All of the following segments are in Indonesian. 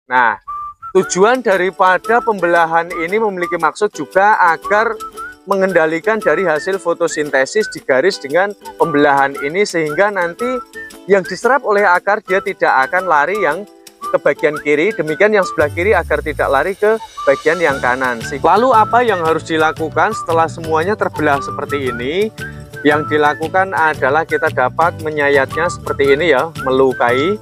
Nah, tujuan daripada pembelahan ini memiliki maksud juga agar mengendalikan dari hasil fotosintesis di garis dengan pembelahan ini, sehingga nanti yang diserap oleh akar dia tidak akan lari yang ke bagian kiri, demikian yang sebelah kiri agar tidak lari ke bagian yang kanan. Lalu apa yang harus dilakukan setelah semuanya terbelah seperti ini? Yang dilakukan adalah kita dapat menyayatnya seperti ini ya, melukai.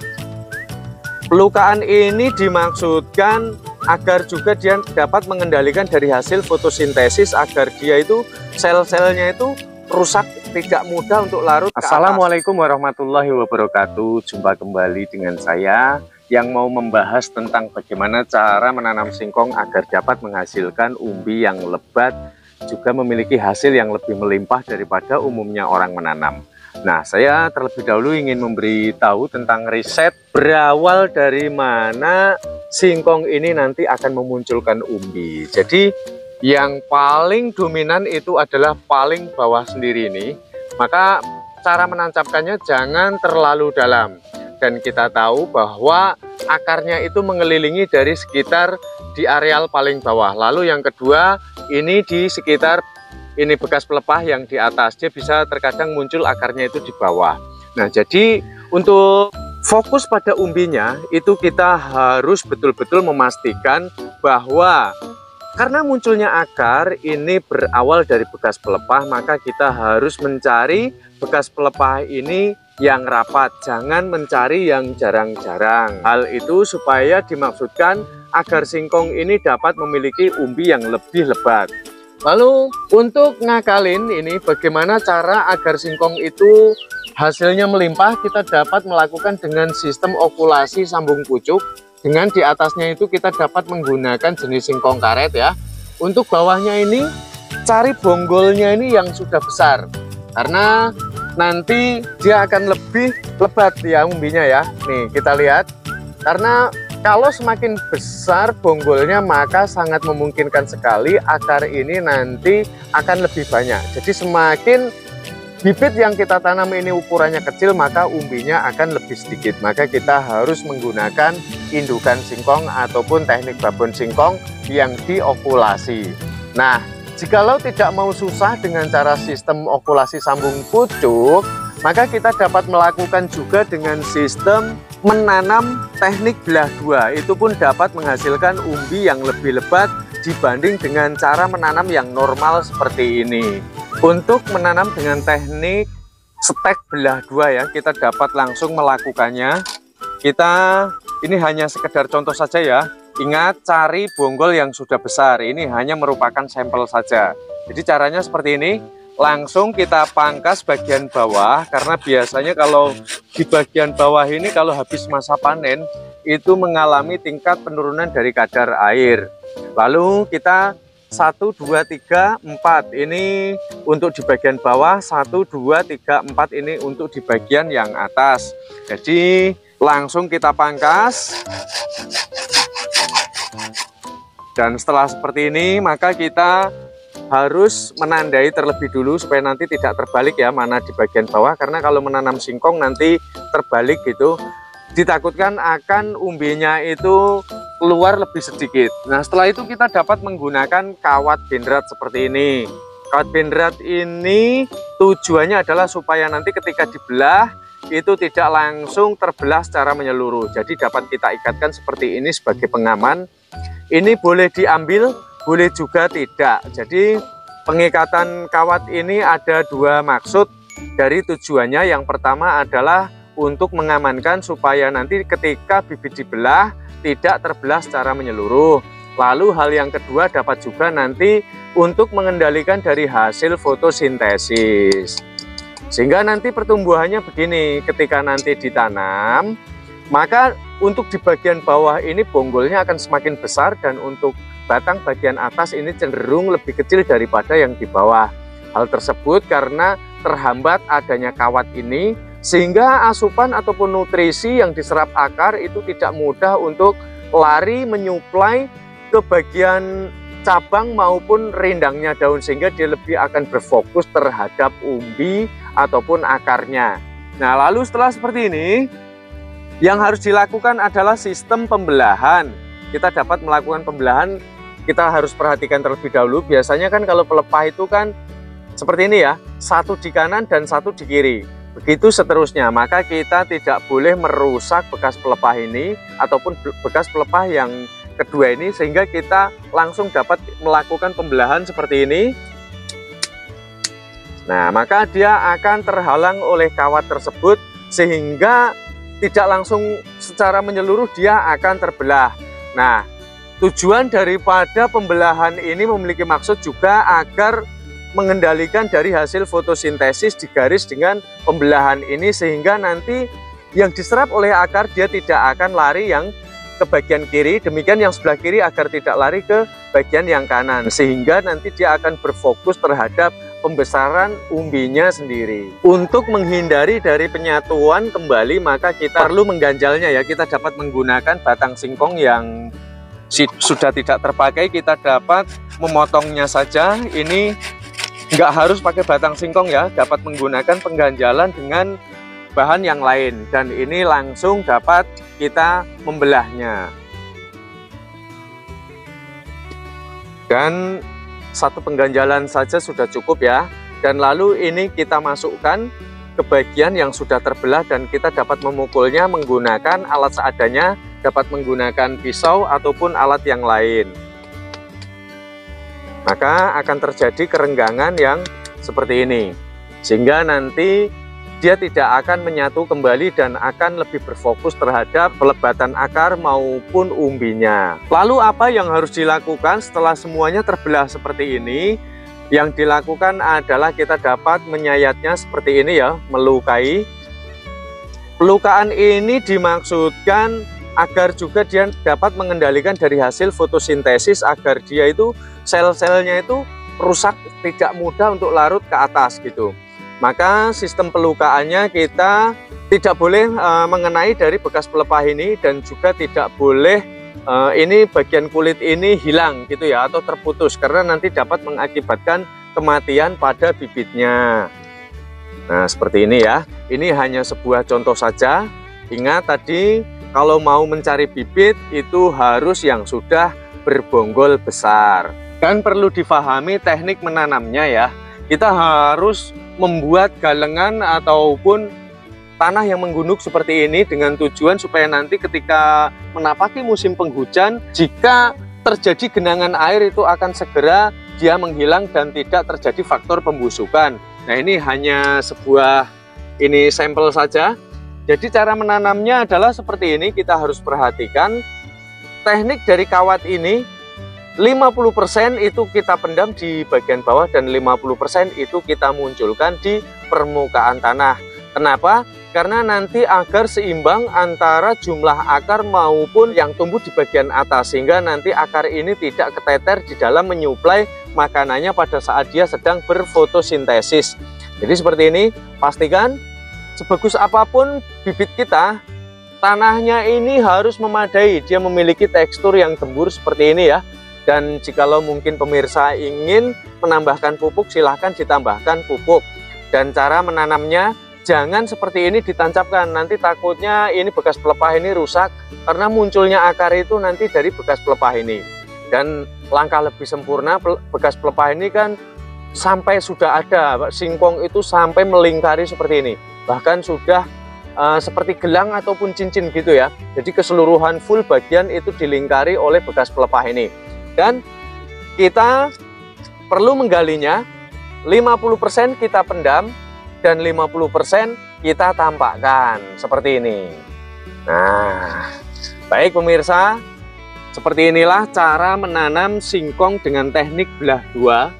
Pelukaan ini dimaksudkan agar juga dia dapat mengendalikan dari hasil fotosintesis, agar dia itu sel-selnya itu rusak, tidak mudah untuk larut ke atas. Assalamualaikum warahmatullahi wabarakatuh. Jumpa kembali dengan saya yang mau membahas tentang bagaimana cara menanam singkong agar dapat menghasilkan umbi yang lebat, juga memiliki hasil yang lebih melimpah daripada umumnya orang menanam. Nah, saya terlebih dahulu ingin memberitahu tentang riset berawal dari mana singkong ini nanti akan memunculkan umbi. Jadi yang paling dominan itu adalah paling bawah sendiri ini. Maka cara menancapkannya jangan terlalu dalam. Dan kita tahu bahwa akarnya itu mengelilingi dari sekitar di areal paling bawah. Lalu yang kedua, ini di sekitar ini bekas pelepah yang di atas, dia bisa terkadang muncul akarnya itu di bawah. Nah, jadi untuk fokus pada umbinya itu kita harus betul-betul memastikan bahwa karena munculnya akar ini berawal dari bekas pelepah, maka kita harus mencari bekas pelepah ini yang rapat, jangan mencari yang jarang-jarang. Hal itu supaya dimaksudkan agar singkong ini dapat memiliki umbi yang lebih lebat. Lalu untuk ngakalin ini bagaimana cara agar singkong itu hasilnya melimpah, kita dapat melakukan dengan sistem okulasi sambung pucuk. Dengan di atasnya itu kita dapat menggunakan jenis singkong karet ya. Untuk bawahnya ini cari bonggolnya ini yang sudah besar, karena nanti dia akan lebih lebat ya umbinya ya. Nih kita lihat, karena kalau semakin besar bonggolnya maka sangat memungkinkan sekali akar ini nanti akan lebih banyak. Jadi semakin bibit yang kita tanam ini ukurannya kecil maka umbinya akan lebih sedikit. Maka kita harus menggunakan indukan singkong ataupun teknik babon singkong yang diokulasi. Nah, jikalau tidak mau susah dengan cara sistem okulasi sambung pucuk, maka kita dapat melakukan juga dengan sistem menanam teknik belah dua. Itu pun dapat menghasilkan umbi yang lebih lebat dibanding dengan cara menanam yang normal seperti ini. Untuk menanam dengan teknik stek belah dua ya, kita dapat langsung melakukannya. Ini hanya sekedar contoh saja ya. Ingat, cari bonggol yang sudah besar. Ini hanya merupakan sampel saja. Jadi caranya seperti ini. Langsung kita pangkas bagian bawah, karena biasanya kalau di bagian bawah ini kalau habis masa panen itu mengalami tingkat penurunan dari kadar air. Lalu kita 1, 2, 3, 4 ini untuk di bagian bawah, 1, 2, 3, 4 ini untuk di bagian yang atas. Jadi langsung kita pangkas. Dan setelah seperti ini maka kita harus menandai terlebih dulu supaya nanti tidak terbalik ya, mana di bagian bawah, karena kalau menanam singkong nanti terbalik gitu, ditakutkan akan umbinya itu keluar lebih sedikit. Nah, setelah itu kita dapat menggunakan kawat benrat seperti ini. Kawat benrat ini tujuannya adalah supaya nanti ketika dibelah itu tidak langsung terbelah secara menyeluruh. Jadi dapat kita ikatkan seperti ini sebagai pengaman. Ini boleh diambil, boleh juga tidak. Jadi pengikatan kawat ini ada dua maksud dari tujuannya. Yang pertama adalah untuk mengamankan supaya nanti ketika bibit dibelah tidak terbelah secara menyeluruh. Lalu hal yang kedua dapat juga nanti untuk mengendalikan dari hasil fotosintesis. Sehingga nanti pertumbuhannya begini, ketika nanti ditanam maka untuk di bagian bawah ini bonggolnya akan semakin besar, dan untuk batang bagian atas ini cenderung lebih kecil daripada yang di bawah. Hal tersebut karena terhambat adanya kawat ini, sehingga asupan ataupun nutrisi yang diserap akar itu tidak mudah untuk lari menyuplai ke bagian cabang maupun rindangnya daun, sehingga dia lebih akan berfokus terhadap umbi ataupun akarnya. Nah, lalu setelah seperti ini Yang harus dilakukan adalah sistem pembelahan. Kita dapat melakukan pembelahan, kita harus perhatikan terlebih dahulu. Biasanya kan kalau pelepah itu kan seperti ini ya, satu di kanan dan satu di kiri. Begitu seterusnya, maka kita tidak boleh merusak bekas pelepah ini ataupun bekas pelepah yang kedua ini, sehingga kita langsung dapat melakukan pembelahan seperti ini. Nah, maka dia akan terhalang oleh kawat tersebut sehingga tidak langsung secara menyeluruh dia akan terbelah. Nah, tujuan daripada pembelahan ini memiliki maksud juga agar mengendalikan dari hasil fotosintesis di garis dengan pembelahan ini, sehingga nanti yang diserap oleh akar dia tidak akan lari yang ke bagian kiri, demikian yang sebelah kiri agar tidak lari ke bagian yang kanan, sehingga nanti dia akan berfokus terhadap pembesaran umbinya sendiri. Untuk menghindari dari penyatuan kembali, maka kita perlu mengganjalnya ya. Kita dapat menggunakan batang singkong yang sudah tidak terpakai, kita dapat memotongnya saja. Ini nggak harus pakai batang singkong ya, dapat menggunakan pengganjalan dengan bahan yang lain, dan ini langsung dapat kita membelahnya. Dan satu pengganjalan saja sudah cukup ya. Dan lalu ini kita masukkan ke bagian yang sudah terbelah, dan kita dapat memukulnya menggunakan alat seadanya, dapat menggunakan pisau ataupun alat yang lain. Maka akan terjadi kerenggangan yang seperti ini, sehingga nanti dia tidak akan menyatu kembali dan akan lebih berfokus terhadap pelebatan akar maupun umbinya. Lalu apa yang harus dilakukan setelah semuanya terbelah seperti ini? Yang dilakukan adalah kita dapat menyayatnya seperti ini ya, melukai. Pelukaan ini dimaksudkan agar juga dia dapat mengendalikan dari hasil fotosintesis, agar dia itu sel-selnya itu rusak, tidak mudah untuk larut ke atas gitu. Maka sistem pelukaannya kita tidak boleh mengenai dari bekas pelepah ini, dan juga tidak boleh ini bagian kulit ini hilang gitu ya, atau terputus, karena nanti dapat mengakibatkan kematian pada bibitnya. Nah, seperti ini ya. Ini hanya sebuah contoh saja. Ingat tadi, kalau mau mencari bibit itu harus yang sudah berbonggol besar. Dan perlu difahami teknik menanamnya ya. Kita harus membuat galengan ataupun tanah yang menggunung seperti ini dengan tujuan supaya nanti ketika menapaki musim penghujan, jika terjadi genangan air itu akan segera dia menghilang dan tidak terjadi faktor pembusukan. Nah, ini hanya sebuah ini sampel saja. Jadi cara menanamnya adalah seperti ini. Kita harus perhatikan teknik dari kawat ini. 50% itu kita pendam di bagian bawah dan 50% itu kita munculkan di permukaan tanah. Kenapa? Karena nanti agar seimbang antara jumlah akar maupun yang tumbuh di bagian atas, sehingga nanti akar ini tidak keteter di dalam menyuplai makanannya pada saat dia sedang berfotosintesis. Jadi seperti ini, pastikan sebagus apapun bibit kita, tanahnya ini harus memadai, dia memiliki tekstur yang gembur seperti ini ya. Dan jikalau mungkin pemirsa ingin menambahkan pupuk, silahkan ditambahkan pupuk. Dan cara menanamnya, jangan seperti ini ditancapkan, nanti takutnya ini bekas pelepah ini rusak, karena munculnya akar itu nanti dari bekas pelepah ini. Dan langkah lebih sempurna, bekas pelepah ini kan sampai sudah ada singkong itu sampai melingkari seperti ini, bahkan sudah seperti gelang ataupun cincin gitu ya. Jadi keseluruhan full bagian itu dilingkari oleh bekas pelepah ini. Dan kita perlu menggalinya, 50% kita pendam dan 50% kita tampakkan seperti ini. Nah, baik pemirsa, seperti inilah cara menanam singkong dengan teknik belah dua.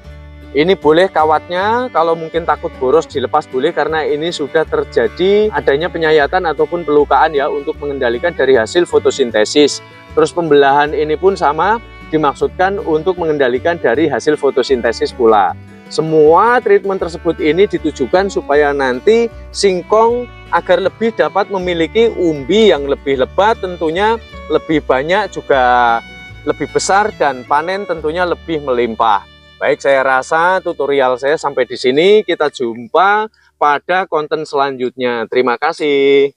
Ini boleh kawatnya, kalau mungkin takut boros dilepas boleh, karena ini sudah terjadi adanya penyayatan ataupun pelukaan ya, untuk mengendalikan dari hasil fotosintesis. Terus pembelahan ini pun sama, dimaksudkan untuk mengendalikan dari hasil fotosintesis pula. Semua treatment tersebut ini ditujukan supaya nanti singkong agar lebih dapat memiliki umbi yang lebih lebat, tentunya lebih banyak, juga lebih besar, dan panen tentunya lebih melimpah. Baik, saya rasa tutorial saya sampai di sini. Kita jumpa pada konten selanjutnya. Terima kasih.